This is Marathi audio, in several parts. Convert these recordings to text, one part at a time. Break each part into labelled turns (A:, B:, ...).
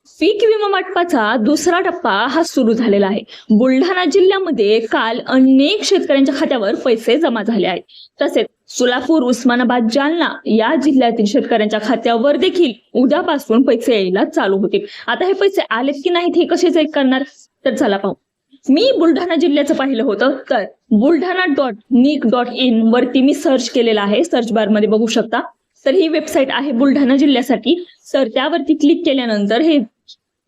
A: पीक विमा वाटपाचा दुसरा टप्पा हा सुरू झालेला आहे. बुलढाणा जिल्ह्यामध्ये काल अनेक शेतकऱ्यांच्या खात्यावर पैसे जमा झाले आहेत. तसेच सोलापूर, उस्मानाबाद, जालना या जिल्ह्यातील शेतकऱ्यांच्या खात्यावर देखील उद्यापासून पैसे यायला चालू होतील. आता हे पैसे आलेत की नाहीत हे कसे चेक करणार, तर चला पाहू. मी बुलढाणा जिल्ह्याचं पाहिलं होतं, तर buldhana.nic.in वरती मी सर्च केलेलं आहे. सर्च बार मध्ये बघू शकता. तर ही वेबसाईट आहे बुलढाणा जिल्ह्यासाठी. तर त्यावरती क्लिक केल्यानंतर हे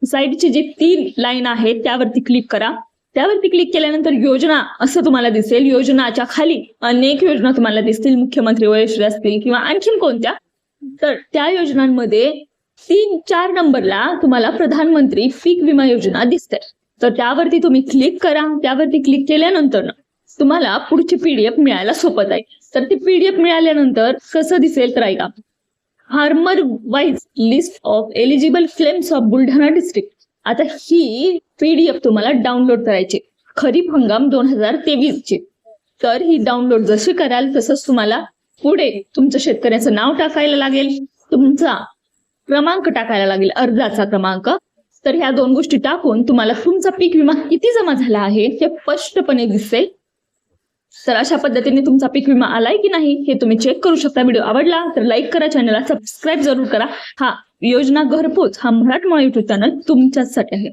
A: साईडची जी 3 लाईन आहे त्यावरती क्लिक करा. त्यावरती क्लिक केल्यानंतर योजना असं तुम्हाला दिसेल. योजनाच्या खाली अनेक योजना तुम्हाला दिसतील, मुख्यमंत्री वयोश्री असतील किंवा आणखीन कोणत्या. तर त्या योजनांमध्ये 3-4 नंबरला तुम्हाला प्रधानमंत्री पीक विमा योजना दिसते. तर त्यावरती तुम्ही क्लिक करा. त्यावरती क्लिक केल्यानंतर तुम्हाला पुढची पीडीएफ मिळायला सोपं आहे. तर ती पीडीएफ मिळाल्यानंतर कसं दिसेल तर ऐका. Farmer wise list of eligible claims of Buldhana district. आता ही पीडीएफ तुम्हाला डाउनलोड करायची, खरीप हंगाम 2023 ची. तर ही डाउनलोड जशी कराल तसंच तुम्हाला पुढे तुमचं शेतकऱ्याचं नाव टाकायला लागेल, तुमचा क्रमांक टाकायला लागेल, अर्जाचा क्रमांक. तर ह्या 2 गोष्टी टाकून तुम्हाला तुमचा पीक विमा किती जमा झाला आहे हे स्पष्टपणे दिसेल. तर अशा पद्धतीने तुमचा पीक विमा आलाय की नाही हे तुम्ही चेक करू शकता. व्हिडिओ आवडला तर लाईक करा, चॅनलला सबस्क्राईब जरूर करा. हा योजना घरपोच हा मराठमोळा युट्यूब चॅनल तुमच्यासाठी आहे.